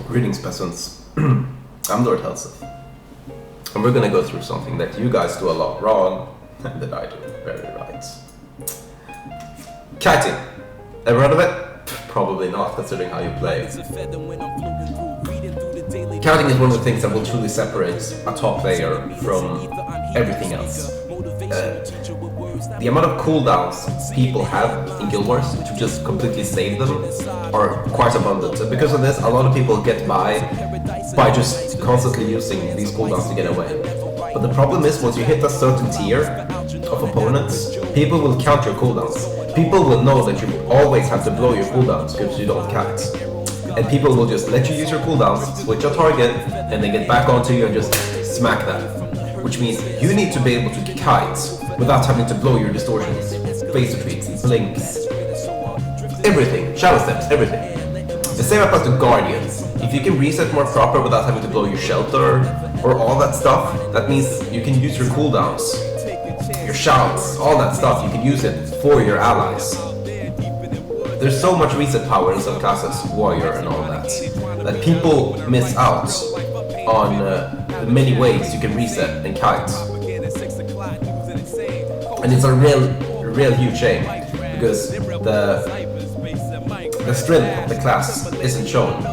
Greetings, peasants. I'm Lord Helseth, and we're gonna go through something that you guys do a lot wrong and that I do very right. Kiting. Ever heard of it? Probably not, considering how you play. Kiting is one of the things that will truly separate a top player from everything else. The amount of cooldowns people have in Guild Wars to just completely save them are quite abundant. And because of this, a lot of people get by just constantly using these cooldowns to get away. But the problem is, once you hit a certain tier of opponents, people will count your cooldowns. People will know that you always have to blow your cooldowns because you don't kite. And people will just let you use your cooldowns, switch your target, and then get back onto you and just smack that. Which means you need to be able to kite without having to blow your distortions, phase retreats, blinks, everything, shadow steps, everything. The same applies to Guardians. If you can reset more proper without having to blow your shelter or all that stuff, that means you can use your cooldowns, your shouts, all that stuff, you can use it for your allies. There's so much reset power in some classes, warrior and all that people miss out on the many ways you can reset and kite. And it's a real huge shame, because the strength of the class isn't shown.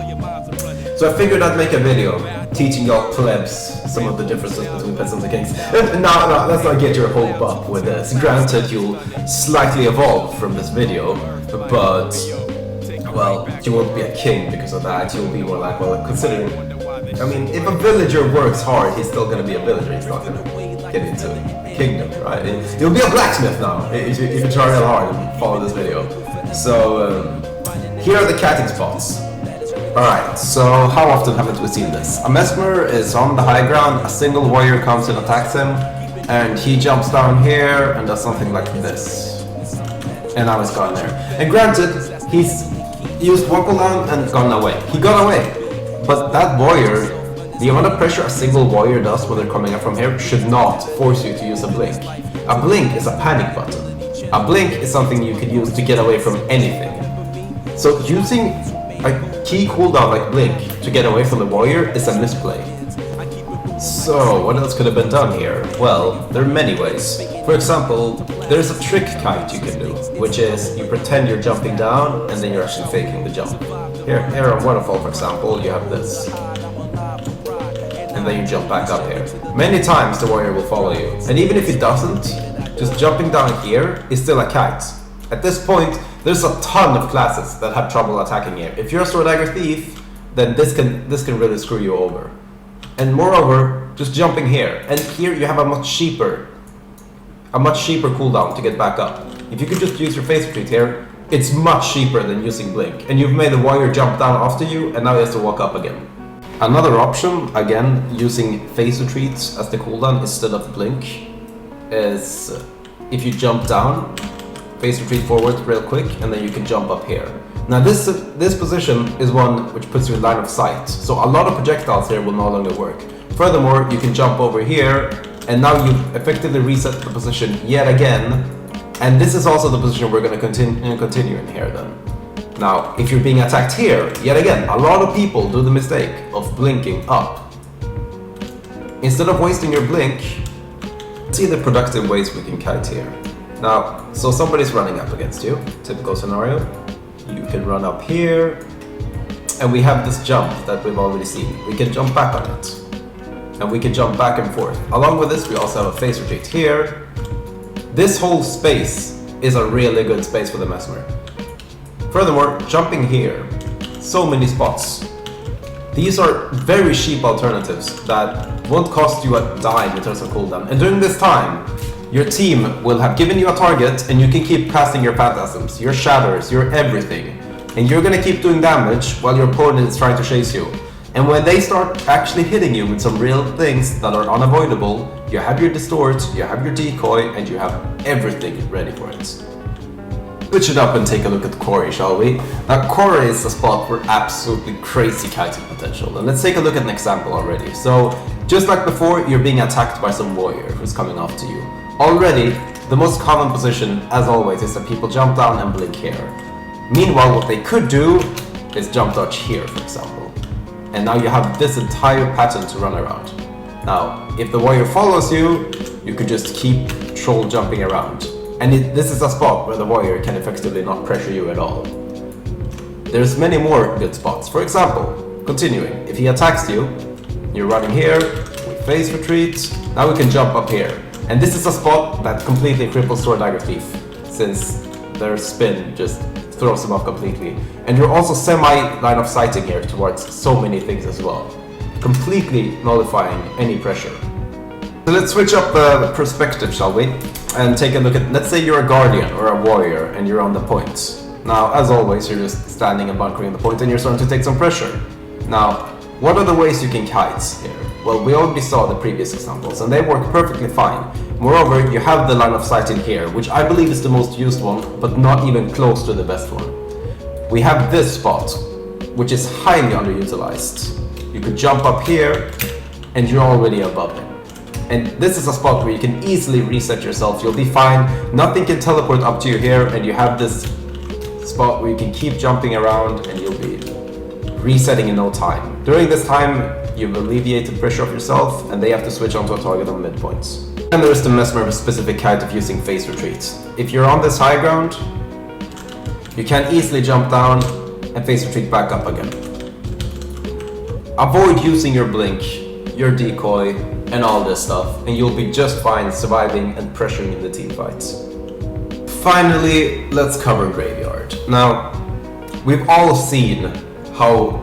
So I figured I'd make a video teaching y'all plebs some of the differences between peasants and kings. No, let's not get your hope up with this. Granted, you'll slightly evolve from this video, but, well, you won't be a king because of that. You'll be more like, well, considering, I mean, if a villager works hard, he's still gonna be a villager. He's not gonna get into kingdom, right? You'll be a blacksmith now if you try real hard and follow this video. So here are the kiting spots. Alright, so how often haven't we seen this? A mesmer is on the high ground, a single warrior comes and attacks him, and he jumps down here and does something like this. And now he's gone there. And granted, he's used one cooldown and gone away. He got away. But that warrior, the amount of pressure a single warrior does when they're coming up from here should not force you to use a blink. A blink is a panic button. A blink is something you can use to get away from anything. So using a key cooldown like blink to get away from the warrior is a misplay. So what else could have been done here? Well, there are many ways. For example, there's a trick kite you can do, which is you pretend you're jumping down and then you're actually faking the jump. Here on waterfall, for example, you have this. And then you jump back up here. Many times the warrior will follow you. And even if it doesn't, just jumping down here is still a kite. At this point, there's a ton of classes that have trouble attacking here. If you're a sword dagger thief, then this can really screw you over. And moreover, just jumping here. And here you have a much cheaper cooldown to get back up. If you could just use your phase retreat here, it's much cheaper than using blink. And you've made the warrior jump down after you, and now he has to walk up again. Another option, again, using phase retreats as the cooldown instead of blink, is if you jump down, phase retreat forward real quick, and then you can jump up here. Now this position is one which puts you in line of sight, so a lot of projectiles here will no longer work. Furthermore, you can jump over here, and now you've effectively reset the position yet again, and this is also the position we're going to continue in here then. Now, if you're being attacked here, yet again, a lot of people do the mistake of blinking up. Instead of wasting your blink, see the productive ways we can kite here. Now, so somebody's running up against you, typical scenario. You can run up here, and we have this jump that we've already seen. We can jump back on it, and we can jump back and forth. Along with this, we also have a phase retreat here. This whole space is a really good space for the mesmer. Furthermore, jumping here, so many spots. These are very cheap alternatives that won't cost you a dime in terms of cooldown. And during this time, your team will have given you a target and you can keep casting your phantasms, your shatters, your everything. And you're gonna keep doing damage while your opponent is trying to chase you. And when they start actually hitting you with some real things that are unavoidable, you have your distort, you have your decoy, and you have everything ready for it. Switch it up and take a look at Quarry, shall we? Now, Quarry is a spot for absolutely crazy kiting potential, and let's take a look at an example already. So, just like before, you're being attacked by some warrior who's coming after you. Already, the most common position, as always, is that people jump down and blink here. Meanwhile, what they could do is jump dodge here, for example. And now you have this entire pattern to run around. Now, if the warrior follows you, you could just keep troll jumping around. And this is a spot where the warrior can effectively not pressure you at all. There's many more good spots. For example, continuing, if he attacks you, you're running here, we phase retreat, now we can jump up here. And this is a spot that completely cripples Sword Dagger Thief, since their spin just throws them off completely. And you're also semi-line of sighting here towards so many things as well, completely nullifying any pressure. So let's switch up the perspective, shall we? And take a look at, let's say you're a guardian or a warrior and you're on the point. Now, as always, you're just standing and bunkering the point and you're starting to take some pressure. Now, what are the ways you can kite here? Well, we already saw the previous examples and they work perfectly fine. Moreover, you have the line of sight in here, which I believe is the most used one, but not even close to the best one. We have this spot, which is highly underutilized. You could jump up here and you're already above him. And this is a spot where you can easily reset yourself. You'll be fine. Nothing can teleport up to you here, and you have this spot where you can keep jumping around and you'll be resetting in no time. During this time, you've alleviated pressure off yourself and they have to switch onto a target on midpoints. And there's the Mesmer specific kite of using phase retreat. If you're on this high ground, you can easily jump down and phase retreat back up again. Avoid using your blink, your decoy, and all this stuff, and you'll be just fine surviving and pressuring in the team fights. Finally, let's cover Graveyard. Now, we've all seen how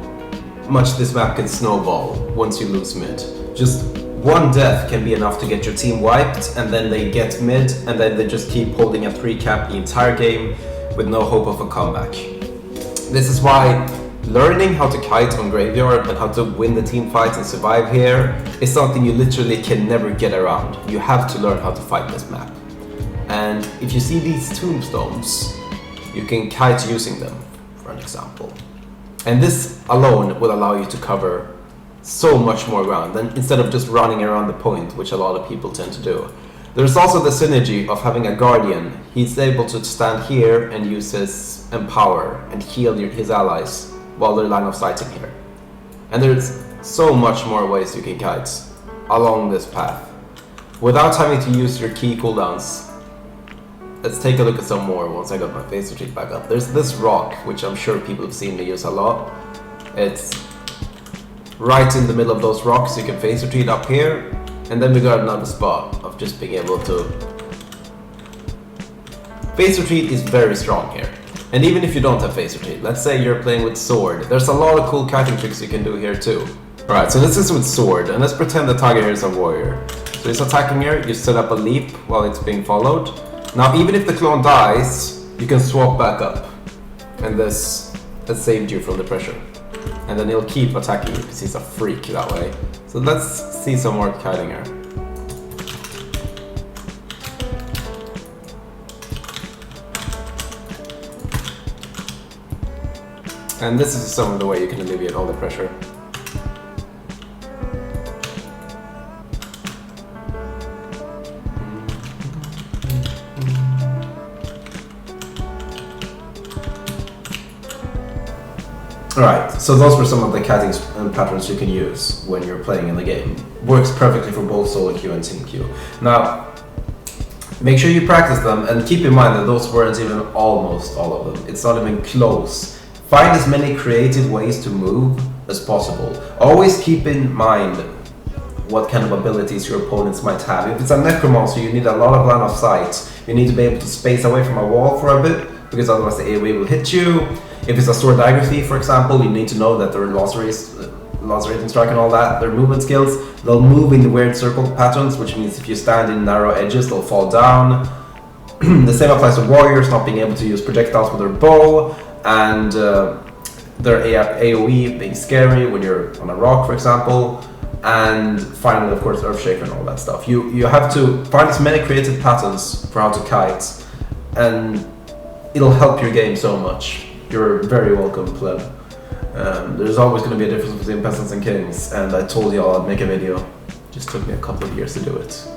much this map can snowball once you lose mid. Just one death can be enough to get your team wiped, and then they get mid, and then they just keep holding a 3-cap the entire game with no hope of a comeback. This is why learning how to kite on Graveyard and how to win the team fights and survive here is something you literally can never get around. You have to learn how to fight this map. And if you see these tombstones, you can kite using them, for an example. And this alone will allow you to cover so much more ground than instead of just running around the point, which a lot of people tend to do. There's also the synergy of having a guardian. He's able to stand here and use his empower and heal his allies while they're line of sighting here. And there's so much more ways you can kite along this path without having to use your key cooldowns. Let's take a look at some more once I got my phase retreat back up. There's this rock, which I'm sure people have seen me use a lot. It's right in the middle of those rocks. You can phase retreat up here, and then we got another spot of just being able to... Phase retreat is very strong here. And even if you don't have phase retreat, let's say you're playing with sword, there's a lot of cool kiting tricks you can do here too. Alright, so this is with sword, and let's pretend the target here is a warrior. So he's attacking here, you set up a leap while it's being followed. Now even if the clone dies, you can swap back up. And this has saved you from the pressure. And then he'll keep attacking you because he's a freak that way. So let's see some more kiting here. And this is some of the way you can alleviate all the pressure. Alright, so those were some of the kiting patterns you can use when you're playing in the game. Works perfectly for both solo queue and team queue. Now, make sure you practice them and keep in mind that those weren't even almost all of them. It's not even close. Find as many creative ways to move as possible. Always keep in mind what kind of abilities your opponents might have. If it's a necromancer, you need a lot of line of sight. You need to be able to space away from a wall for a bit, because otherwise the AoE will hit you. If it's a Sword Dagger Thief, for example, you need to know that their lacerating strike and all that, their movement skills, they'll move in the weird circle patterns, which means if you stand in narrow edges, they'll fall down. The same applies to warriors, not being able to use projectiles with their bow, and their AoE being scary when you're on a rock, for example. And finally, of course, Earthshaker and all that stuff. You have to find as many creative patterns for how to kite, and it'll help your game so much. You're very welcome, pleb. There's always going to be a difference between peasants and kings, and I told y'all I'd make a video. Just took me a couple of years to do it.